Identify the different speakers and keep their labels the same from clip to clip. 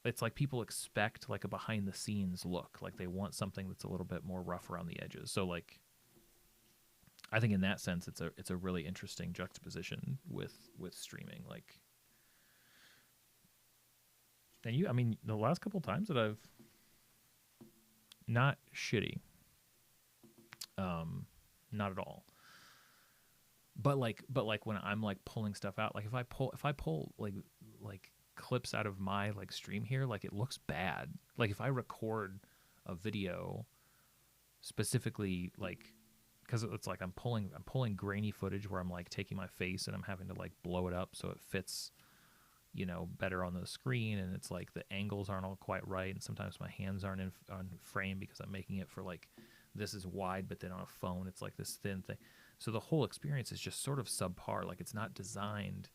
Speaker 1: it's like people expect like a behind the scenes look, like they want something that's a little bit more rough around the edges. So like I think in that sense it's a really interesting juxtaposition with streaming. Like, and I mean the last couple times that I've not shitty, um not at all, but like when I'm like pulling stuff out, like if I pull like clips out of my like stream here, like it looks bad. Like if I record a video specifically, like because it's like I'm pulling grainy footage where I'm like taking my face and I'm having to like blow it up so it fits, you know, better on the screen, and it's like the angles aren't all quite right, and sometimes my hands aren't on frame because I'm making it for like this is wide, but then on a phone it's like this thin thing. So the whole experience is just sort of subpar. Like it's not designed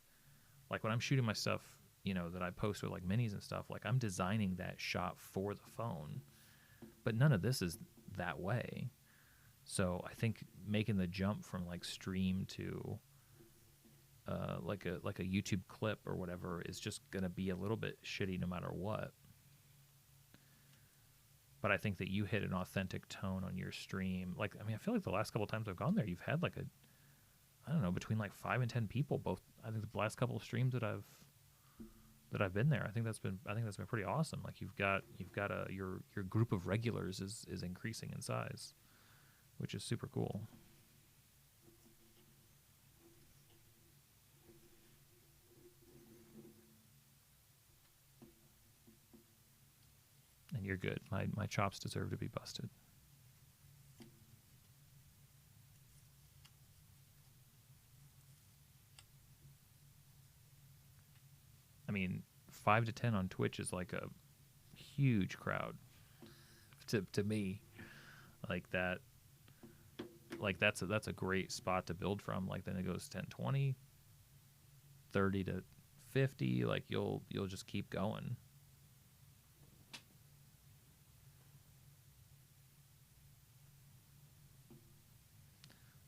Speaker 1: like when I'm shooting my stuff, you know, that I post with like minis and stuff. Like I'm designing that shot for the phone, but none of this is that way. So I think making the jump from like stream to like a YouTube clip or whatever is just gonna be a little bit shitty no matter what. But I think that you hit an authentic tone on your stream. Like I mean, I feel like the last couple of times I've gone there, you've had like a I don't know between like 5 and 10 people. Both I think the last couple of streams that I've been there, I think that's been pretty awesome. Like you've got a your group of regulars is increasing in size, which is super cool. And you're good. My chops deserve to be busted. I mean, 5 to 10 on Twitch is like a huge crowd to me. Like that, like that's a great spot to build from. Like then it goes 10, 20, 30 to 50. Like you'll just keep going.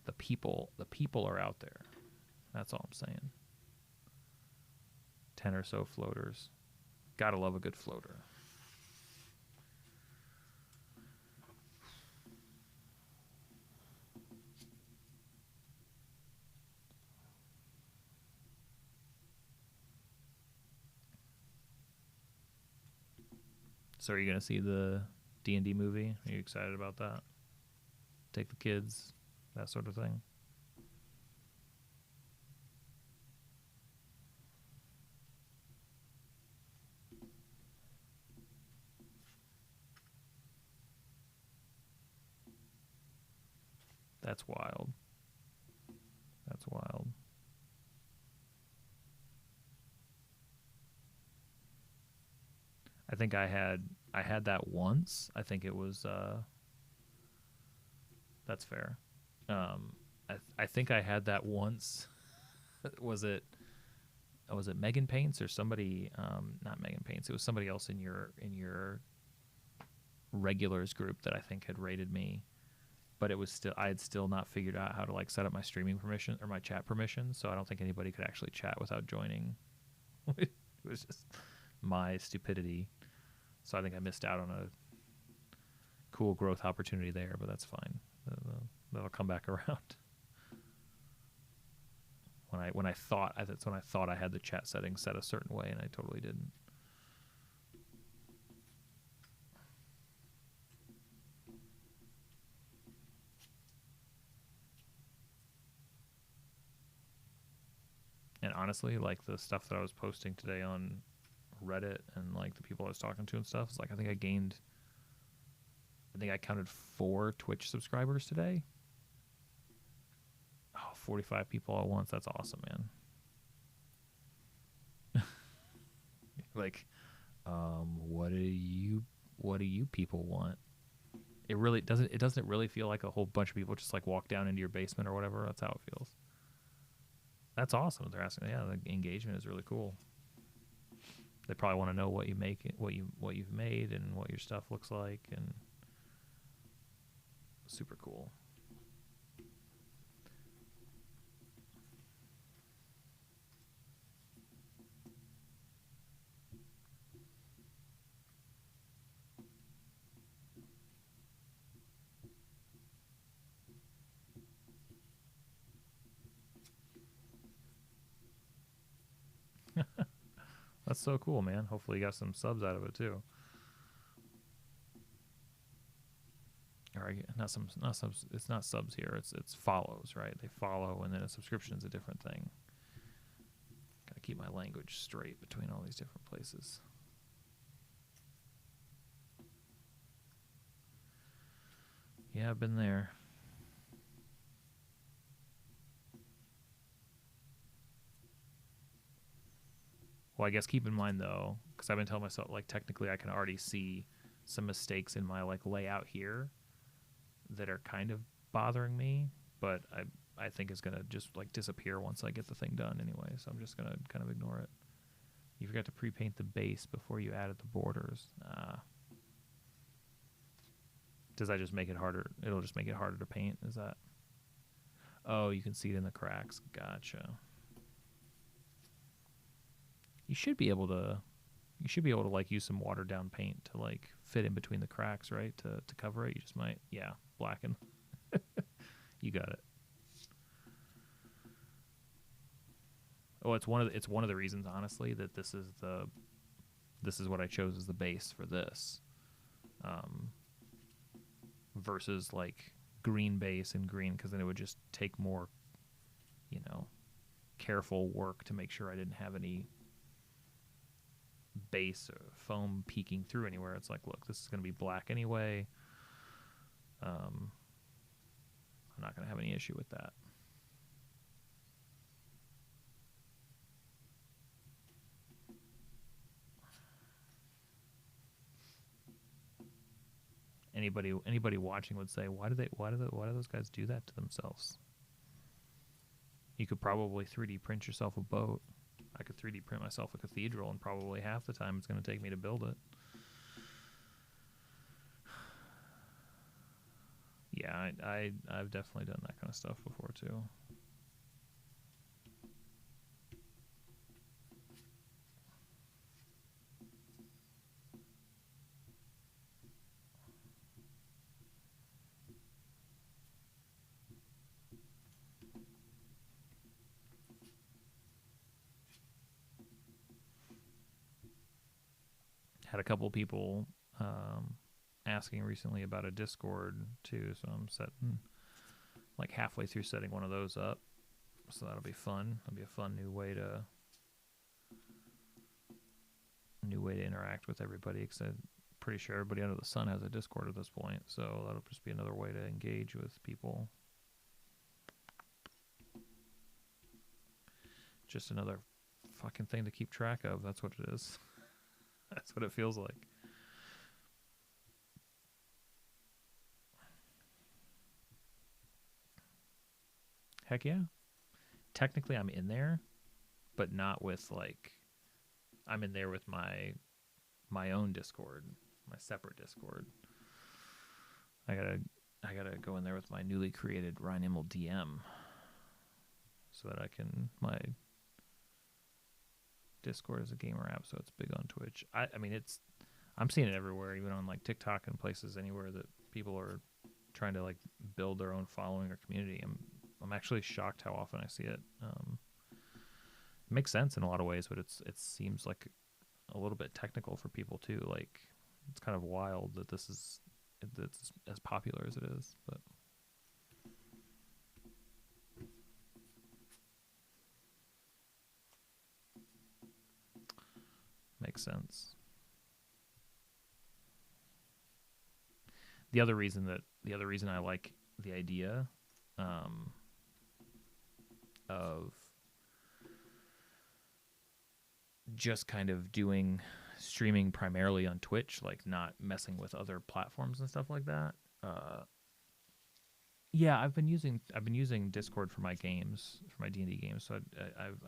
Speaker 1: The people are out there. That's all I'm saying. 10 or so floaters. Gotta love a good floater. So are you gonna see the D&D movie? Are you excited about that? Take the kids, that sort of thing. That's wild. That's wild. I think I had that once. I think it was that's fair. I think I had that once. was it Megan Paints or somebody? Not Megan Paints. It was somebody else in your regulars group that I think had rated me, but it was still I had still not figured out how to like set up my streaming permission or my chat permission. So I don't think anybody could actually chat without joining. It was just my stupidity. So I think I missed out on a cool growth opportunity there, but that's fine. That'll come back around. When I thought that's when I thought I had the chat settings set a certain way, and I totally didn't. And honestly, like the stuff that I was posting today on Reddit and like the people I was talking to and stuff, is like I think I counted 4 Twitch subscribers today. Oh, 45 people at once. That's awesome, man. Like, what do you people want? It doesn't really feel like a whole bunch of people just like walk down into your basement or whatever. That's how it feels. That's awesome. They're asking, yeah, the engagement is really cool. They probably want to know what you make, what you've made, and what your stuff looks like, and super cool. That's so cool, man. Hopefully you got some subs out of it too. Or not subs. It's not subs here. It's follows, right? They follow, and then a subscription is a different thing. Gotta keep my language straight between all these different places. Yeah, I've been there. Well, I guess keep in mind though, because I've been telling myself like technically I can already see some mistakes in my like layout here that are kind of bothering me, but I think it's gonna just like disappear once I get the thing done anyway. So I'm just gonna kind of ignore it. You forgot to pre-paint the base before you added the borders. Does that just make it harder? It'll just make it harder to paint. Is that? Oh, you can see it in the cracks. Gotcha. You should be able to. You should be able to like use some watered down paint to like fit in between the cracks, right? To cover it. You just might, yeah, blacken. You got it. Oh, it's one of the reasons, honestly, that this is what I chose as the base for this, versus like green base and green, because then it would just take more, careful work to make sure I didn't have any base or foam peeking through anywhere. It's like, look, this is going to be black anyway. I'm not going to have any issue with that. Anybody watching would say, why do those guys do that to themselves? You could probably 3D print yourself a boat. I could 3D print myself a cathedral, and probably half the time it's going to take me to build it. Yeah, I've definitely done that kind of stuff before too. Had a couple people asking recently about a Discord too, so I'm setting like halfway through setting one of those up. So that'll be fun. That'll be a fun new way to interact with everybody, because I'm pretty sure everybody under the sun has a Discord at this point, so that'll just be another way to engage with people. Just another fucking thing to keep track of. That's what it is. That's what it feels like. Heck yeah. Technically I'm in there, but not with like, I'm in there with my own Discord, my separate Discord. I gotta go in there with my newly created Rhinimal DM so that I can, my Discord is a gamer app, so it's big on Twitch. I mean, I'm seeing it everywhere, even on like TikTok and places anywhere that people are trying to like build their own following or community. I'm actually shocked how often I see it. It makes sense in a lot of ways, but it seems like a little bit technical for people too. Like, it's kind of wild that it's as popular as it is, but makes sense. The other reason I like the idea of just kind of doing streaming primarily on Twitch, like not messing with other platforms and stuff like that. Yeah, I've been using Discord for my games, for my D&D games, so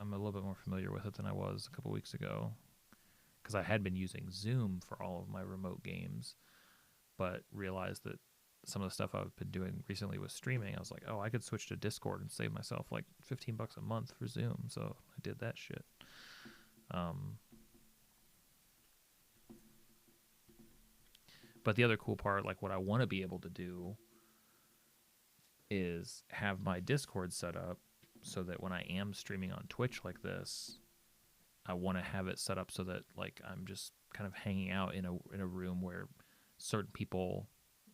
Speaker 1: I'm a little bit more familiar with it than I was a couple weeks ago, because I had been using Zoom for all of my remote games, but realized that some of the stuff I've been doing recently with streaming, I was like, oh, I could switch to Discord and save myself like $15 a month for Zoom, so I did that shit. But the other cool part, like what I want to be able to do, is have my Discord set up so that when I am streaming on Twitch like this, I want to have it set up so that like I'm just kind of hanging out in a room where certain people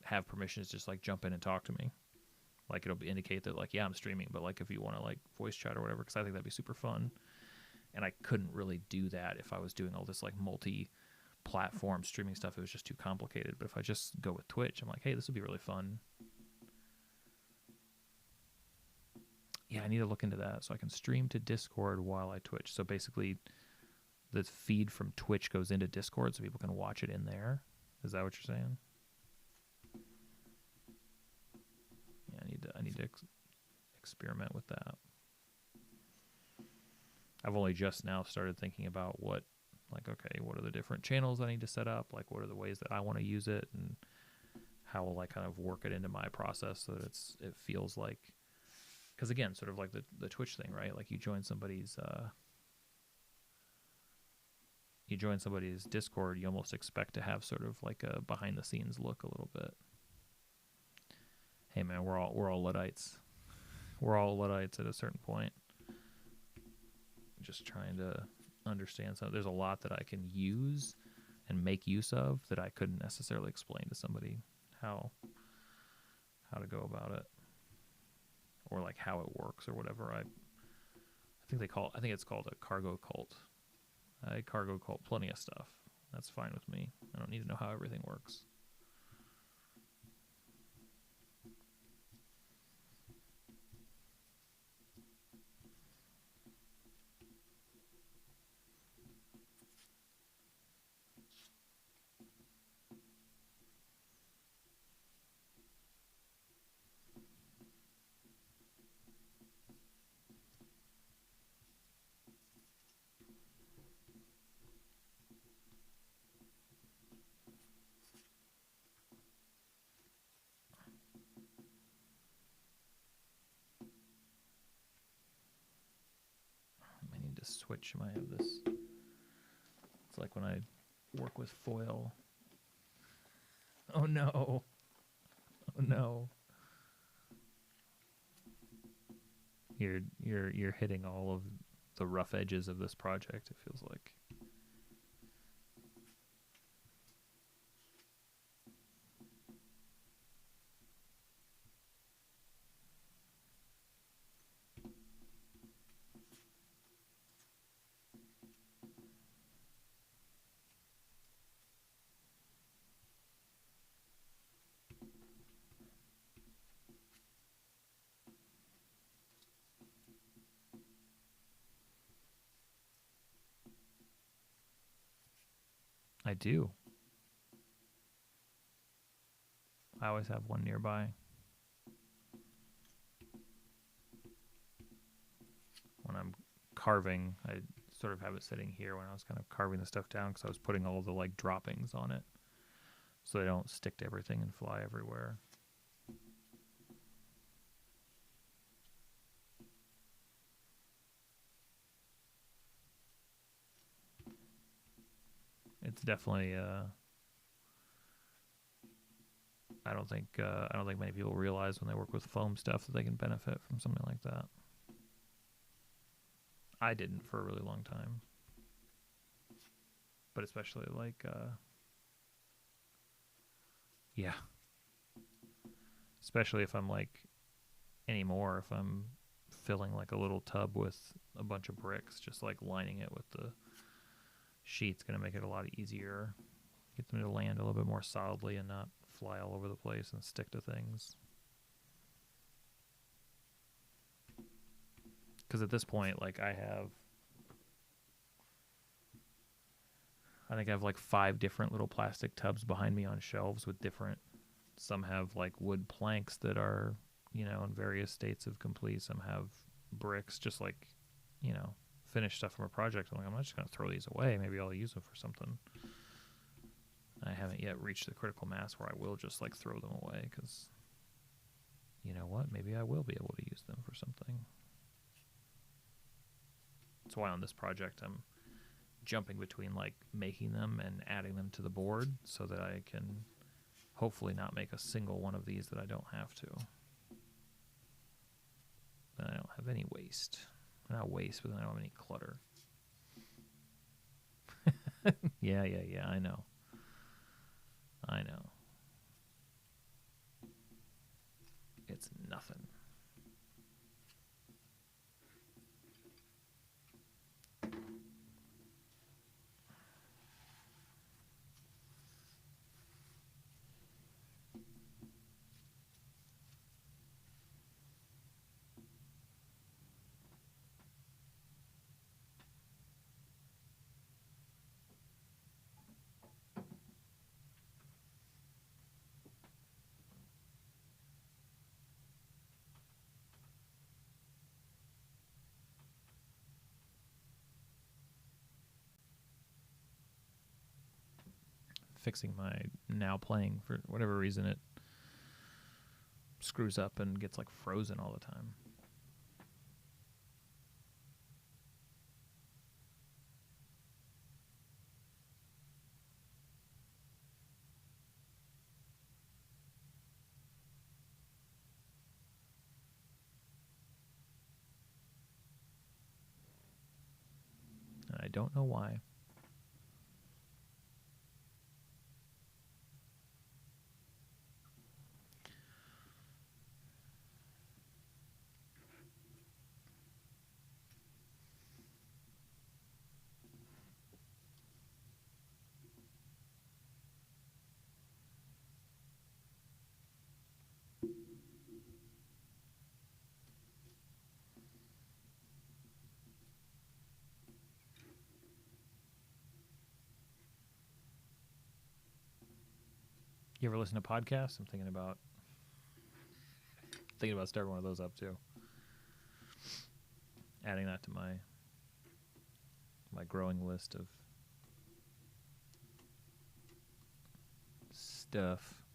Speaker 1: have permissions to just like jump in and talk to me. Like it'll indicate that like, yeah, I'm streaming, but like if you want to like voice chat or whatever, because I think that'd be super fun. And I couldn't really do that if I was doing all this like multi-platform streaming stuff. It was just too complicated. But if I just go with Twitch, I'm like, hey, this would be really fun. Yeah, I need to look into that so I can stream to Discord while I Twitch. So basically, the feed from Twitch goes into Discord so people can watch it in there. Is that what you're saying? Yeah, I need to experiment with that. I've only just now started thinking about what are the different channels I need to set up? Like, what are the ways that I want to use it, and how will I kind of work it into my process so that it feels like, because again, sort of like the Twitch thing, right? Like you join somebody's Discord, you almost expect to have sort of like a behind the scenes look a little bit. Hey man, we're all Luddites. We're all Luddites at a certain point. Just trying to understand something. There's a lot that I can use and make use of that I couldn't necessarily explain to somebody how to go about it, or like how it works or whatever. I think it's called a cargo cult. I cargo cult plenty of stuff. That's fine with me. I don't need to know how everything works. I need to switch. I have this. It's like when I work with foil. Oh no. Oh no. You're hitting all of the rough edges of this project, it feels like. I do. I always have one nearby. When I'm carving, I sort of have it sitting here when I was kind of carving the stuff down, because I was putting all the like droppings on it so they don't stick to everything and fly everywhere. It's definitely I don't think many people realize when they work with foam stuff that they can benefit from something like that. I didn't for a really long time. But especially like yeah. Especially if I'm like anymore, if I'm filling like a little tub with a bunch of bricks, just like lining it with the sheet's gonna make it a lot easier. Get them to land a little bit more solidly and not fly all over the place and stick to things. Because at this point, like I think I have like 5 different little plastic tubs behind me on shelves with different, some have like wood planks that are, you know, in various states of complete. Some have bricks, just like, you know, finished stuff from a project. I'm like, I'm not just going to throw these away. Maybe I'll use them for something. I haven't yet reached the critical mass where I will just like throw them away, because you know what? Maybe I will be able to use them for something. That's why on this project I'm jumping between like making them and adding them to the board so that I can hopefully not make a single one of these that I don't have to. Then I don't have any waste. Not waste, but then I don't have any clutter. Yeah, yeah, yeah. I know. I know. It's nothing. Fixing my Now Playing, for whatever reason it screws up and gets like frozen all the time. And I don't know why. You ever listen to podcasts? I'm thinking about starting one of those up too. Adding that to my growing list of stuff.